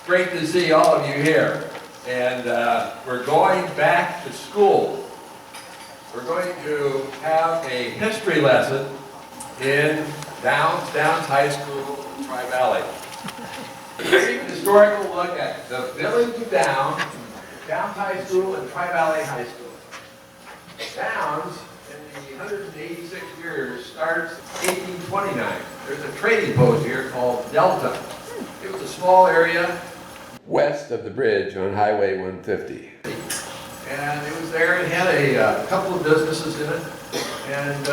great to see all of you here. And we're going back to school. We're going to have a history lesson in Downs High School in Tri-Valley. Take a historical look at the village of Downs High School and Tri-Valley High School. Downs, in the 186 years, starts in 1829. There's a trading post here called Delta. It was a small area west of the bridge on Highway 150. And it was there, it had a couple of businesses in it. And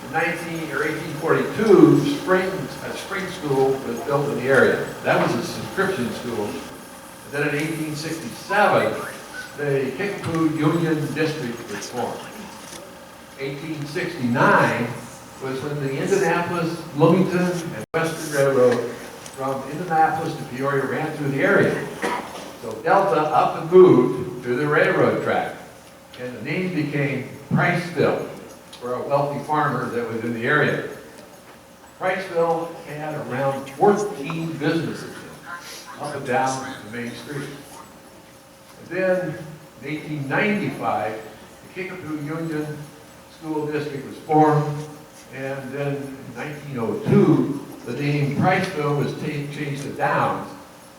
in 1842, a spring school was built in the area. That was a subscription school. And then in 1867, the Kickapoo Union District was formed. 1869 was when the Indianapolis, Bloomington, and Western Railroad from Indianapolis to Peoria ran through the area. So Delta up and moved to the railroad track. And the name became Priceville for a wealthy farmer that was in the area. Priceville had around 14 businesses up and down the main street. And then in 1895, the Kickapoo Union School District was formed. And then in 1902, the name Priceville was changed to Downs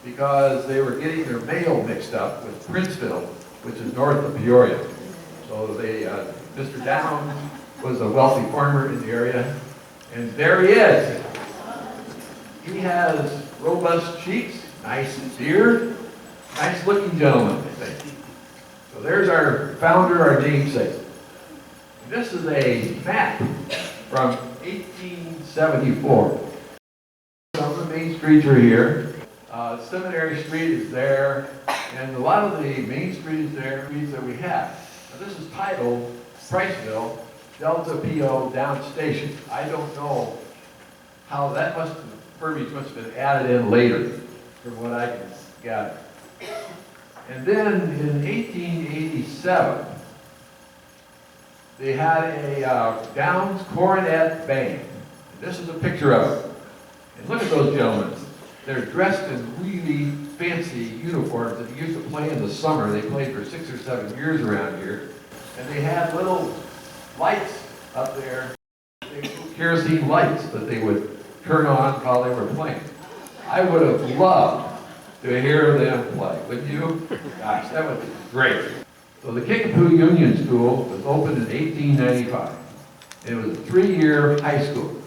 because they were getting their mail mixed up with Princeville, which is north of Peoria. So Mr. Downs was a wealthy farmer in the area, and there he is. He has robust cheeks, nice beard, nice looking gentleman, I think. So there's our founder, our namesake. And this is a map from 1874. Some of the main streets are here. Seminary Street is there, and a lot of the main streets there, streets that we have. Now this is titled Priceville, Delta PO Down Station. I don't know how that verbiage must have been added in later, from what I can gather. And then in 1887, they had a Downs Coronet Band. And this is a picture of it. And look at those gentlemen. They're dressed in really fancy uniforms that they used to play in the summer. They played for 6 or 7 years around here. And they had little lights up there, kerosene lights that they would turn on while they were playing. I would have loved to hear them play, wouldn't you? Gosh, that would be great. So the Kickapoo Union School was opened in 1895. It was a 3-year high school.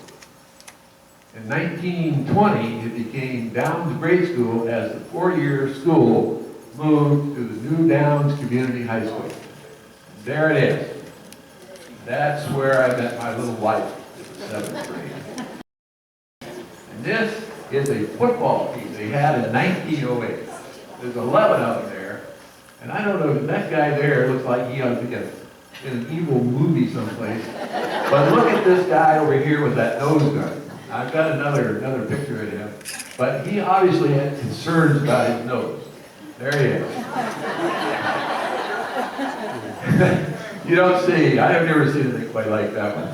In 1920, it became Downs Grade School as the 4-year school moved to the new Downs Community High School. And there it is. That's where I met my little wife in the 7th grade. And this is a football team they had in 1908. There's 11 of them there. And I don't know if that guy there looks like he ought to be in an evil movie someplace. But look at this guy over here with that nose gun. I've got another picture of him, but he obviously had concerns about his nose. There he is. You don't see, I have never seen anything quite like that one.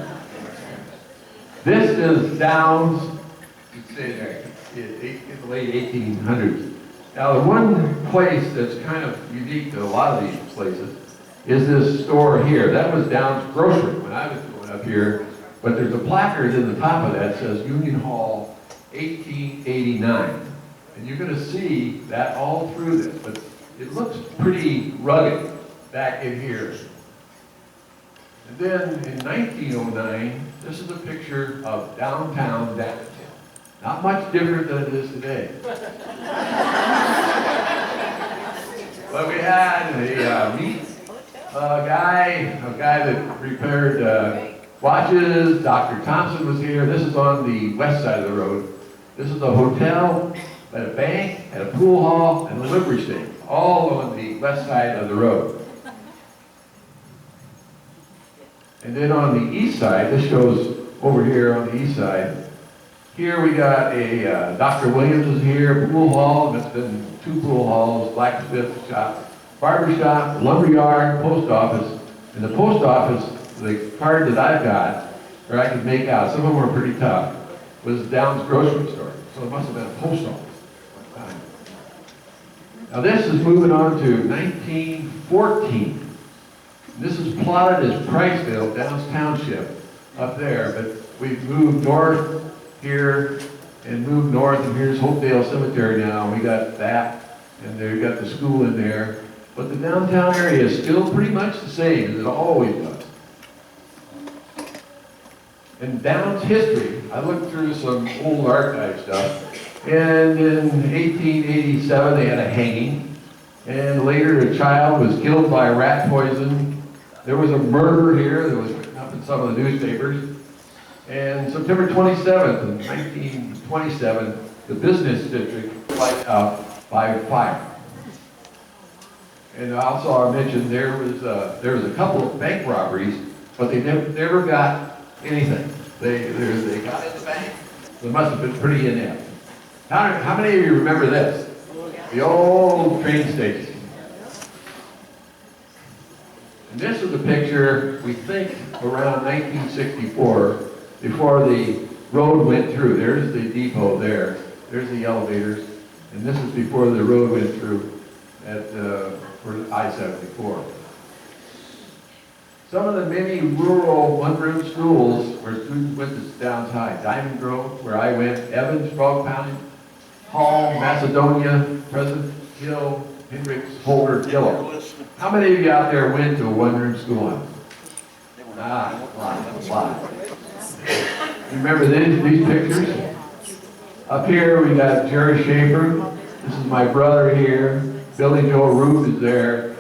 This is Downs, you can say there, in the late 1800s. Now the one place that's kind of unique to a lot of these places is this store here. That was Downs Grocery when I was growing up here. But there's a placard in the top of that that says Union Hall 1889. And you're going to see that all through this. But it looks pretty rugged back in here. And then in 1909, this is a picture of downtown Dallas. Not much different than it is today. But we had a meat a guy that repaired watches. Dr. Thompson was here. This is on the west side of the road. This is a hotel, a bank, and a pool hall, and a livery stable, all on the west side of the road. And then on the east side, this shows over here on the east side. Here we got a, Dr. Williams is here, pool hall, that's been 2 pool halls, blacksmith shop, barber shop, lumber yard, post office. And the post office, the card that I've got, or I could make out, some of them were pretty tough, was Downs Grocery Store. So it must have been a post office. Now this is moving on to 1914. This is plotted as Priceville, Downs Township, up there, but we've moved north here and moved north, and here's Hopedale Cemetery now. We got that, and they've got the school in there. But the downtown area is still pretty much the same as it always was. In Downs history, I looked through some old archive stuff, and in 1887 they had a hanging, and later a child was killed by rat poison. There was a murder here that was written up in some of the newspapers. And September 27th, in 1927, the business district wiped out by fire. And also I mentioned there was a couple of bank robberies, but they never got anything. They got in the bank. They must have been pretty inept. How many of you remember this? The old train station. And this is a picture, we think, around 1964, before the road went through. There's the depot there. There's the elevators. And this is before the road went through for I-74. Some of the many rural one-room schools where students went to Downs High. Diamond Grove, where I went, Evans, Frog Pound, Hall, Macedonia, Pleasant Hill, Hendricks, Holder, Yellow. How many of you out there went to a one-room schoolhouse? A lot. You remember these pictures? Up here we got Jerry Schaefer. This is my brother here. Billy Joe Root is there.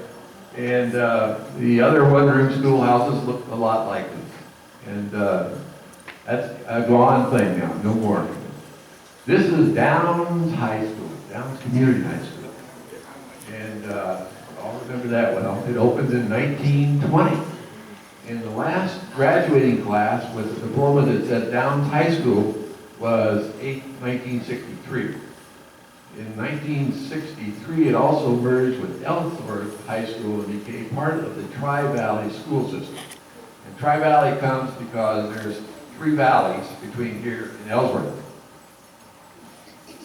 And the other one-room schoolhouses look a lot like this. And that's a gone thing now, no more. This is Downs High School, Downs Community High School. And I'll remember that well. It opened in 1920. And the last graduating class with a diploma that said Downs High School was 1963. In 1963, it also merged with Ellsworth High School and became part of the Tri-Valley school system. And Tri-Valley comes because there's 3 valleys between here and Ellsworth.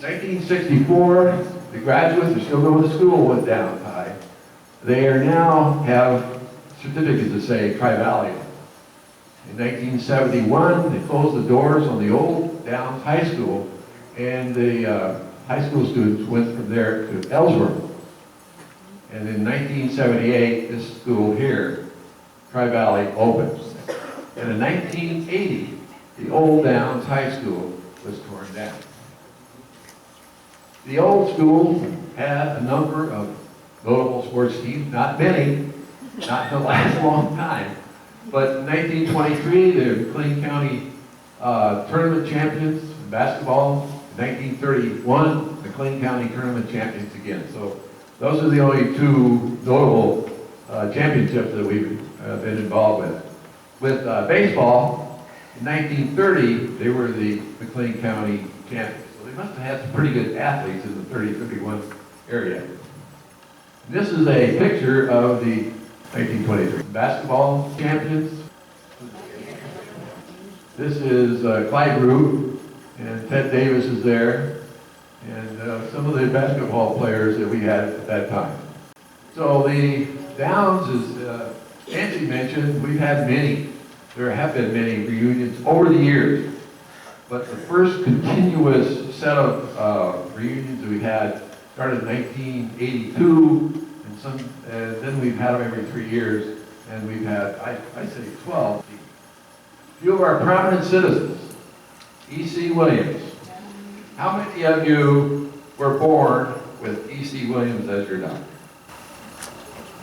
1964, the graduates are still going to school with Downs High. They are now have certificates that say Tri-Valley. In 1971, they closed the doors on the old Downs High School, and the high school students went from there to Ellsworth. And in 1978, this school here, Tri-Valley, opened. And in 1980, the old Downs High School was torn down. The old school had a number of notable sports teams, not many, not in the last long time. But in 1923, the McLean County tournament champions in basketball. In 1931, McLean County tournament champions again. So those are the only 2 notable championships that we've been involved with. With baseball, in 1930, they were the McLean County champions. So they must have had some pretty good athletes in the 30-31 area. And this is a picture of the 1923 basketball champions. This is Clyde Root, and Ted Davis is there, and some of the basketball players that we had at that time. So the Downs, as Nancy mentioned, we've had many. There have been many reunions over the years, but the first continuous set of reunions that we had started in 1982. And then we've had them every 3 years, and we've had, I say 12. A few of our prominent citizens. E.C. Williams. How many of you were born with E.C. Williams as your doctor?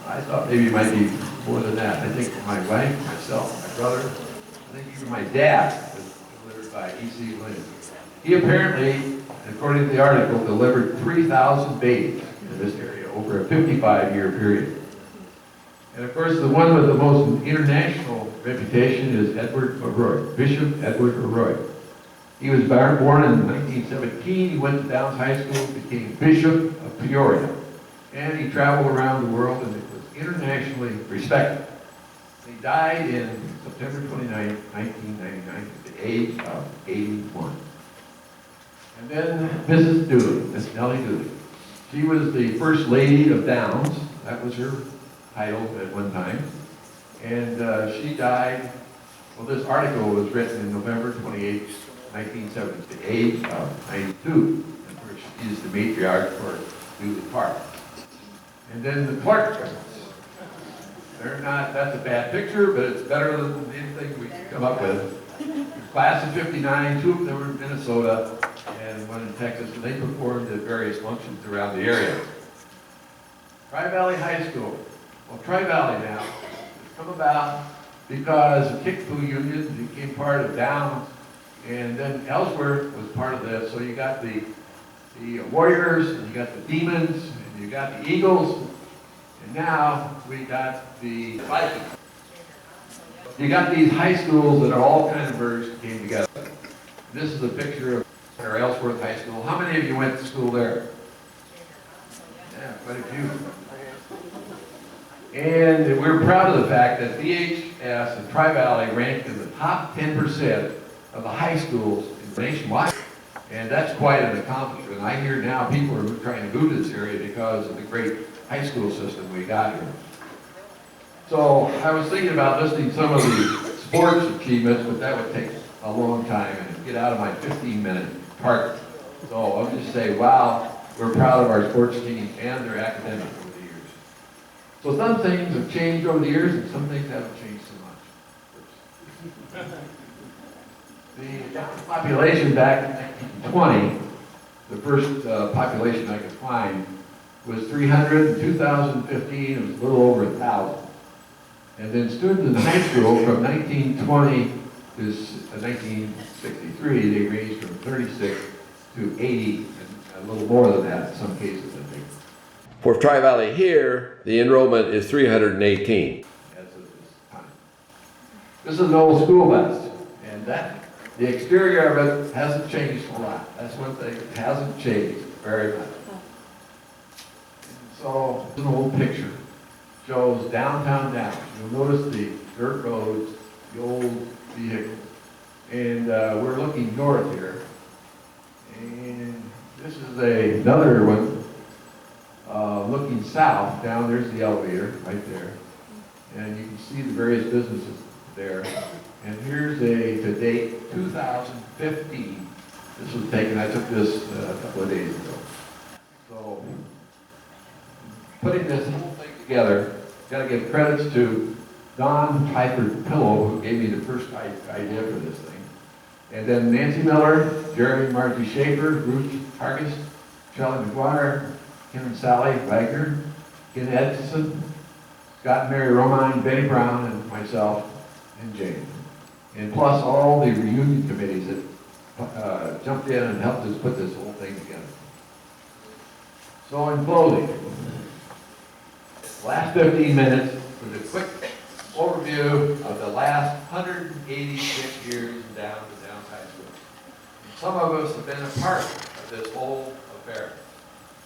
I thought maybe it might be more than that. I think my wife, myself, my brother, I think even my dad was delivered by E.C. Williams. He apparently, according to the article, delivered 3,000 babies in this area over a 55-year period. And of course, the one with the most international reputation is Edward O'Rourke, Bishop Edward O'Rourke. He was born in 1917. He went to Downs High School, became Bishop of Peoria. And he traveled around the world and was internationally respected. He died in September 29, 1999, at the age of 81. And then Mrs. Dooley, Miss Nellie Dooley. She was the first lady of Downs. That was her title at one time. And she died, well, this article was written in November 28, 1970, at the age of 92. Of course, she is the matriarch for Dooley Park. And then the Clark twins. They're not, that's a bad picture, but it's better than anything we can come up with. Class of 59, two of them were in Minnesota and one in Texas, and they performed at various functions around the area. Tri-Valley High School. Well, Tri-Valley now has come about because the Kickapoo Union became part of Downs, and then Ellsworth was part of this. So you got the Warriors, and you got the Demons, and you got the Eagles, and now we got the Vikings. You got these high schools that are all kind of merged and came together. This is a picture of our Ellsworth High School. How many of you went to school there? Yeah, quite a few. And we're proud of the fact that VHS and Tri-Valley ranked in the top 10% of the high schools nationwide. And that's quite an accomplishment. I hear now people are trying to move to this area because of the great high school system we got here. So I was thinking about listing some of the sports achievements, but that would take a long time and get out of my 15-minute target. So I'll just say, wow, we're proud of our sports team and their academics over the years. So some things have changed over the years, and some things haven't changed so much. The population back in 1920, the first population I could find, was 300. In 2015, it was a little over 1,000. And then students in high school from 1920 to 1963, they ranged from 36 to 80, and a little more than that in some cases, I think. For Tri-Valley here, the enrollment is 318 as of this time. This is an old school bus, and the exterior of it hasn't changed a lot. That's one thing, it hasn't changed very much. So, it's an old picture. Shows downtown Dallas. You'll notice the dirt roads, the old vehicles. And we're looking north here. And this is another one looking south. Down there's the elevator right there. And you can see the various businesses there. And here's to date 2015. This was taken, I took this a couple of days ago. So, putting this whole thing together, got to give credits to Don Piper Pillow, who gave me the first idea for this thing. And then Nancy Miller, Jerry and Margie Schaefer, Ruth Hargis, Shelley McGuire, Kim and Sally Wagner, Ken Edson, Scott and Mary Romine, Betty Brown, and myself, and Jane. And plus all the reunion committees that jumped in and helped us put this whole thing together. So in closing, last 15 minutes was a quick overview of the last 186 years in Downs High School. And some of us have been a part of this whole affair.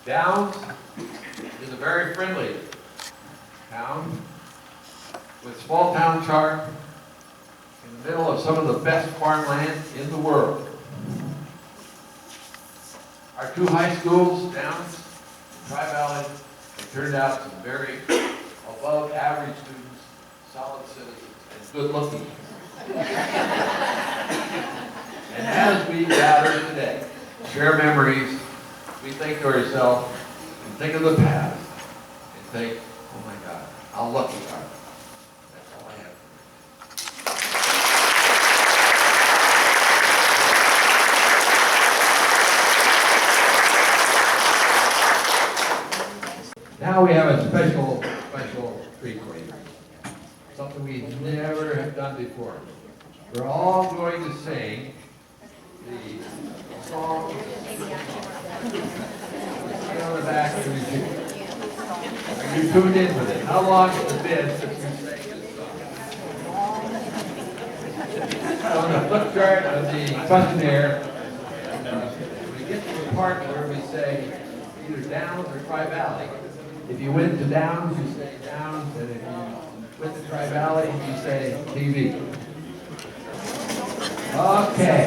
Downs is a very friendly town with small town charm in the middle of some of the best farmland in the world. Our two high schools, Downs and Tri-Valley, have turned out some very above average students, solid citizens, and good looking. And as we gather today, share memories, we think to ourselves and think of the past and think, oh my God, how lucky are we? That's all I have. Now we have a special treat for you. Something we never have done before. We're all going to sing the song. Get on the back of your shoe. Are you tuned in with it? How long has it been since you sang this song? On the flip chart of the questionnaire, we get to the part where we say either Downs or Tri-Valley. If you went to Downs, you say Downs, and if you went to Tri-Valley, you say TV. Okay,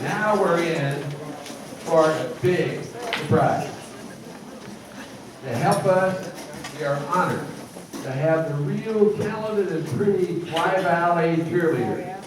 now we're in for a big surprise. to help us. We are honored to have the real talented and pretty Fly Valley cheerleaders.